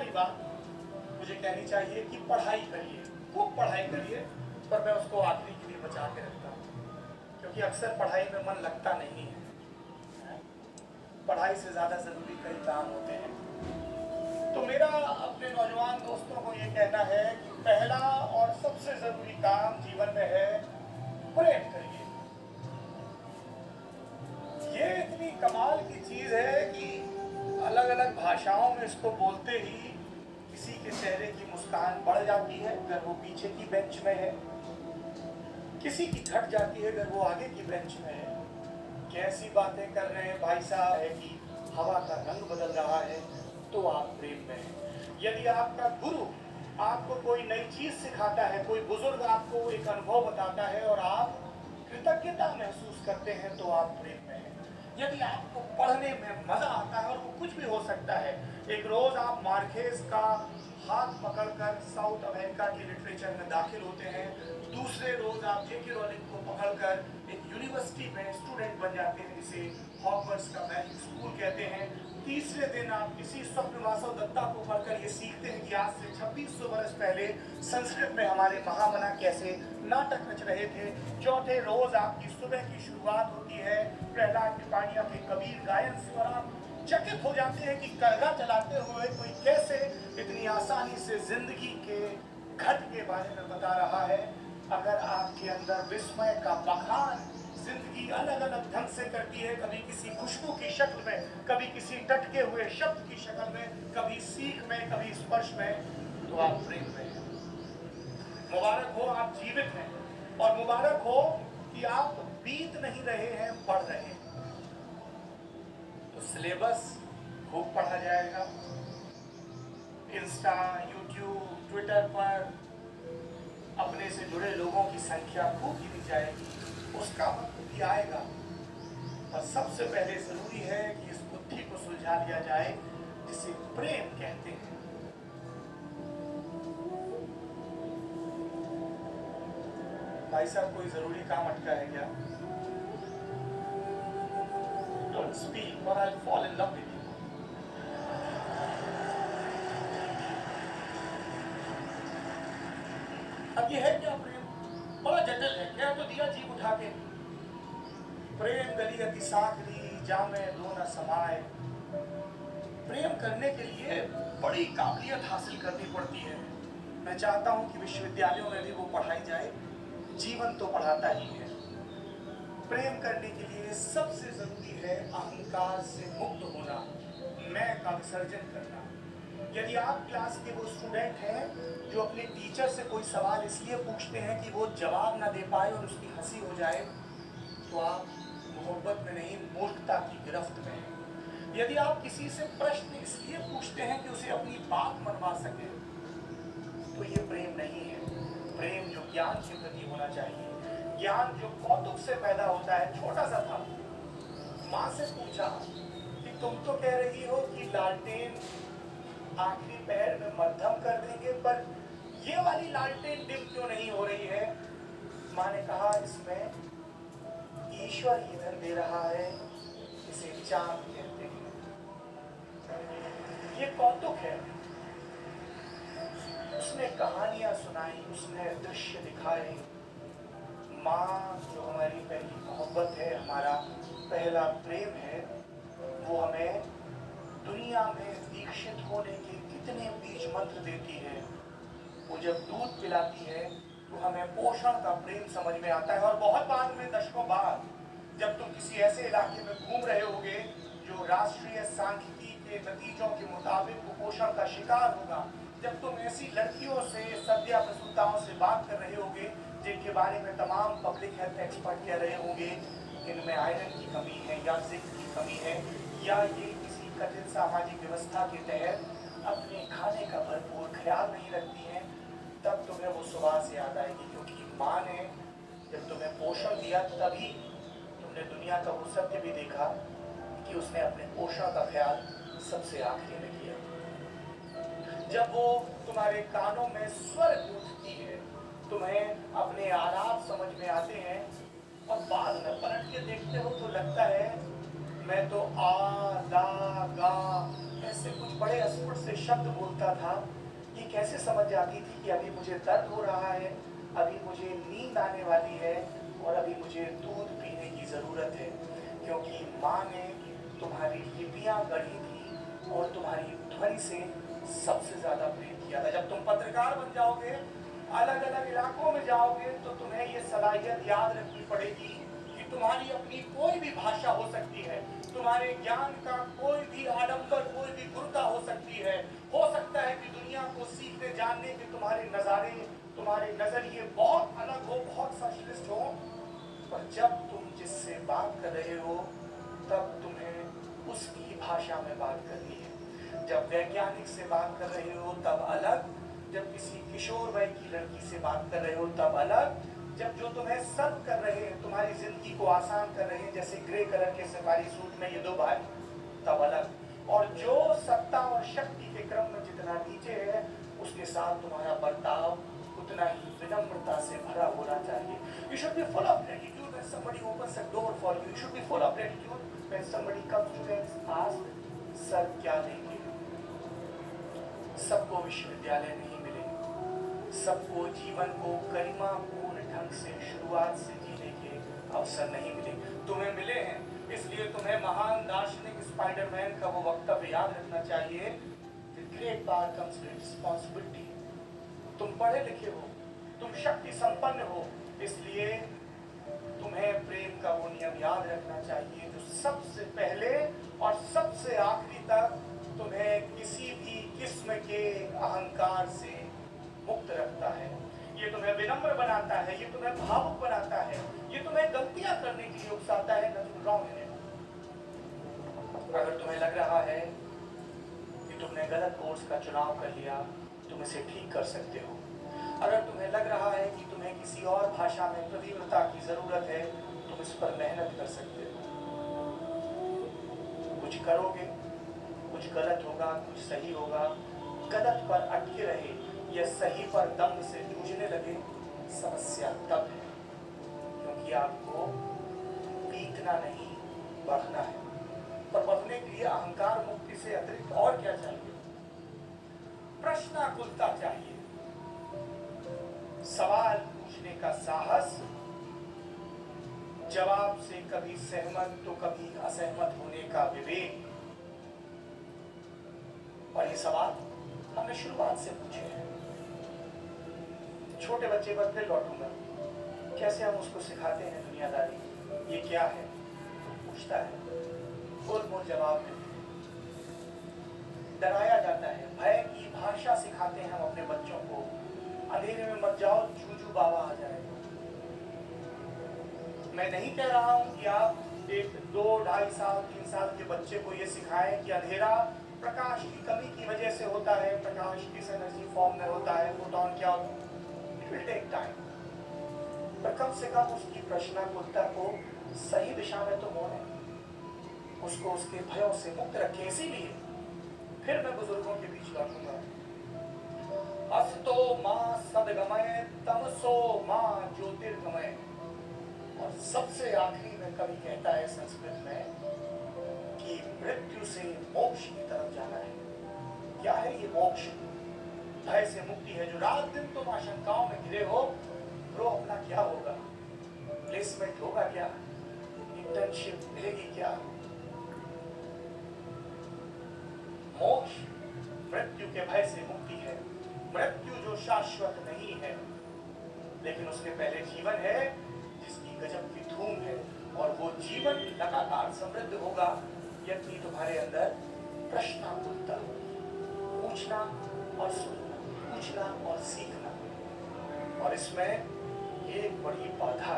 पहली बात मुझे कहनी चाहिए कि पढ़ाई करिए, खूब पढ़ाई करिए, पर मैं उसको आखिरी के लिए बचा के रखता हूँ, क्योंकि अक्सर पढ़ाई में मन लगता नहीं है। पढ़ाई से ज़्यादा ज़रूरी कई काम होते हैं। तो मेरा अपने नौजवान दोस्तों को ये कहना है कि पहला और सबसे ज़रूरी काम जीवन में है प्रेम करिए। ये इतनी कमाल की चीज़ है कि अलग अलग भाषाओं में इसको बोलते ही किसी के चेहरे की मुस्कान बढ़ जाती है अगर वो पीछे की बेंच में है, किसी की घट जाती है अगर वो आगे की बेंच में है। कैसी बातें कर रहे हैं भाई साहब है कि हवा का रंग बदल रहा है, तो आप प्रेम में हैं। यदि आपका गुरु आपको कोई नई चीज सिखाता है, कोई बुजुर्ग आपको एक अनुभव बताता है और आप कृतज्ञता महसूस करते हैं, तो आप प्रेम में हैं। यदि आपको पढ़ने में मजा आता है, और वो कुछ भी हो सकता है, एक रोज आप मार्केस का हाथ पकड़कर साउथ अमेरिका की लिटरेचर में दाखिल होते हैं, दूसरे रोज आप जेके रोलिंग को पकड़कर एक यूनिवर्सिटी में स्टूडेंट बन जाते हैं जिसे हॉगवर्ट्स का मैजिक स्कूल कहते हैं, तीसरे दिन आप किसी स्वप्न वासव दत्ता को पढ़कर ये सीखते हैं कि आज से 2600 वर्ष पहले संस्कृत में हमारे महामना कैसे नाटक रच रहे थे, चौथे रोज आपकी सुबह की शुरुआत होती है प्रहलाद टिपाणिया के कबीर गायन से, और आप चकित हो जाते हैं कि करगा चलाते हुए कोई कैसे इतनी आसानी से जिंदगी के घट के बारे में बता रहा है। अगर आपके अंदर विस्मय का बखान जिंदगी अलग अलग ढंग से करती है, कभी किसी खुशबू की शक्ल में, कभी किसी टटके हुए शब्द की शक्ल में, कभी सीख में, कभी स्पर्श में, तो आप प्रेम में हैं। मुबारक हो आप जीवित हैं, और मुबारक हो कि आप बीत नहीं रहे हैं, पढ़ रहे हैं। तो सिलेबस खूब पढ़ा जाएगा, इंस्टा, यूट्यूब, ट्विटर पर अपने से जुड़े लोगों की संख्या खूब गिनी जाएगी, उसका वक्त भी आएगा। और सबसे पहले जरूरी है कि इस बुद्धि को सुलझा लिया जाए जिसे प्रेम कहते हैं। भाई साहब, कोई जरूरी काम अटका है क्या? Don't speak or I'll fall in love with you. अब ये है क्या प्रेम? बड़ा जटिल है। क्या तो दिया जीव उठा के, प्रेम गली अति साखरी जामे दो न समाए। प्रेम करने के लिए बड़ी काबिलियत हासिल करनी पड़ती है। मैं चाहता हूं कि विश्वविद्यालयों में भी वो पढ़ाई जाए, जीवन तो पढ़ाता ही है। प्रेम करने के लिए सबसे जरूरी है अहंकार से मुक्त होना, मैं का विसर्जन करना। यदि आप क्लास के वो स्टूडेंट हैं जो अपने टीचर से कोई सवाल इसलिए पूछते हैं कि वो जवाब ना दे पाए और उसकी हंसी हो जाए, तो आप मोहब्बत में नहीं, मूर्खता की गिरफ्त में हैं। यदि आप किसी से प्रश्न इसलिए पूछते हैं कि उसे अपनी बात मनवा सके, तो ये प्रेम नहीं है। प्रेम जो ज्ञान के प्रति होना चाहिए, ज्ञान जो कौतुक से पैदा होता है। छोटा सा था, माँ से पूछा कि तुम तो कह रही हो कि लालटेन आखिरी पैर में मध्यम कर देंगे, पर ये वाली लालटेन डिम क्यों नहीं हो रही है? माँ ने कहा, इसमें ईश्वर ईंधन दे रहा है, इसे चांद कहते हैं। ये कौतुक है। उसने कहानियां सुनाई, उसने दृश्य दिखाए। माँ जो हमारी पहली मोहब्बत है, हमारा पहला प्रेम है, वो हमें दुनिया में दीक्षित होने के कितने बीज मंत्र देती है। वो जब दूध पिलाती है तो हमें पोषण का प्रेम समझ में आता है। और बहुत बाद में, दशकों बाद, जब तुम किसी ऐसे इलाके में घूम रहे होगे जो राष्ट्रीय सांख्यिकी के नतीजों के मुताबिक कुपोषण का शिकार होगा, जब तुम ऐसी लड़कियों से, सद्या प्रसूताओं से बात कर रहे होगे जिनके बारे में तमाम पब्लिक हेल्थ एक्सपर्ट कह रहे होंगे इनमें आयरन की कमी है या जिंक की कमी है, या ये किसी कठिन सामाजिक व्यवस्था के तहत अपने खाने का भरपूर ख्याल नहीं रखती हैं, तब तुम्हें वो सुवास याद आएगी। क्योंकि माँ ने जब तुम्हें पोषण दिया, तभी तुमने दुनिया का वो सत्य भी देखा कि उसने अपने पोषण का ख्याल सबसे आखिरी में किया। जब वो तुम्हारे कानों में स्वर गूंजती है, तुम्हें अपने आलाप समझ में आते हैं, और बाद में पलट के देखते हो तो लगता है मैं तो आ ला गा ऐसे कुछ बड़े अस्फुट से शब्द बोलता था। ये कैसे समझ जाती थी कि अभी मुझे दर्द हो रहा है, अभी मुझे नींद आने वाली है और अभी मुझे दूध पीने की ज़रूरत है, क्योंकि माँ ने तुम्हारी लिपियाँ गढ़ी थी और तुम्हारी ध्वनि से सबसे ज़्यादा प्रेम किया था। जब तुम पत्रकार बन जाओगे, अलग अलग इलाकों में जाओगे, तो तुम्हें ये सलाहियत याद रखनी पड़ेगी कि तुम्हारी अपनी कोई भी भाषा हो सकती है, तुम्हारे ज्ञान का कोई भी आडंबर, कोई भी गुरुता हो सकती है। हो सकता है कि दुनिया को सीखने जानने के तुम्हारे नज़ारे, तुम्हारे नज़रिए बहुत अलग हो, बहुत संश्लिष्ट हो, पर जब तुम जिससे बात कर रहे हो तब तुम्हें उसकी भाषा में बात करनी है। जब वैज्ञानिक से बात कर रहे हो तब अलग, जब किसी किशोर वय की लड़की से बात कर रहे हो तब अलग, जब जो तुम्हें सर्व कर रहे हैं, तुम्हारी जिंदगी को आसान कर रहे हैं, जैसे ग्रे कलर के सफारी सूट में ये दो भाई, तब अलग। और जो सत्ता और शक्ति के क्रम में जितना नीचे है, उसके साथ तुम्हारा बर्ताव उतना ही विनम्रता से भरा होना चाहिए। You should be full of gratitude when somebody opens a door for you. You should be full of gratitude when somebody comes to you and asks, sir क्या लेंगे? सबको विश्वविद्यालय नहीं मिले, सबको जीवन को गरिमापूर्ण ढंग से शुरुआत से जीने के अवसर नहीं मिले। तुम्हें मिले हैं, इसलिए तुम्हें महान दार्शनिक स्पाइडरमैन का वो वक्तव्य याद रखना चाहिए, The great power comes with responsibility। तुम पढ़े लिखे हो, तुम शक्ति संपन्न हो, इसलिए तुम्हें प्रेम का वो नियम याद रखना चाहिए जो सबसे पहले और सबसे आखिरी तक तुम्हें किसी भी किस्म के अहंकार से मुक्त रखता है। ये तुम्हें विनम्र बनाता है, ये तुम्हें भावुक बनाता है, ये तुम्हें गलतियां करने के लिए उकसाता है। Nothing wrong in it. अगर तुम्हें लग रहा है कि तुमने गलत कोर्स का चुनाव कर लिया, तुम इसे ठीक कर सकते हो। अगर तुम्हें लग रहा है कि तुम्हें किसी और भाषा में प्रवीणता की जरूरत है, तुम इस पर मेहनत कर सकते हो। कुछ करोगे, कुछ गलत होगा, कुछ सही होगा। गलत पर अटके रहे या सही पर दम से जूझने लगे, समस्या तब है, क्योंकि आपको बीतना नहीं, बढ़ना है। पर बढ़ने के लिए अहंकार मुक्ति से अतिरिक्त और क्या चाहिए? प्रश्नाकुलता चाहिए, सवाल पूछने का साहस, जवाब से कभी सहमत तो कभी असहमत होने का विवेक। और ये सवाल हमने शुरुआत से पूछे हैं। छोटे बच्चे पर फिर लौटूंगा, कैसे हम उसको सिखाते हैं दुनियादारी, ये क्या है, पूछता है, बोल बोल जवाब देते हैं। डराया जाता है, भय की भाषा सिखाते हैं हम अपने बच्चों को, अंधेरे में मत जाओ, जूजू बाबा आ जाएगा। मैं नहीं कह रहा हूं कि आप एक 2, 2.5 साल 3 साल के बच्चे को ये सिखाएं कि अंधेरा प्रकाश की कमी की वजह से होता है, प्रकाश किस एनर्जी फॉर्म में होता है, फोटॉन क्या होता है। इट विल टेक टाइम, पर कम से कम उसकी प्रश्नाकुलता को सही दिशा में तो मोड़े, उसको उसके भयों से मुक्त रखें। इसीलिए फिर मैं बुजुर्गों के बीच लौटूंगा। अस्तो मां सदगमय तमसो मां ज्योतिर्गमय। और सबसे आखिरी में कवि कहता है संस्कृत में कि मृत्यु से मोक्ष की तरफ जाना है। क्या है ये मोक्ष? भय से मुक्ति है। जो रात दिन तुम आशंकाओं में घिरे हो, ब्रो अपना क्या होगा, प्लेसमेंट होगा क्या, इंटर्नशिप मिलेगी क्या? मोक्ष मृत्यु के भय से मुक्ति है। मृत्यु जो शाश्वत नहीं है, लेकिन उसके पहले जीवन है जिसकी गजब की धूम है, और वो जीवन लगातार समृद्ध होगा यदि तुम्हारे अंदर प्रश्नाकुलता, पूछना और सुनना, पूछना और सीखना। और इसमें एक बड़ी बाधा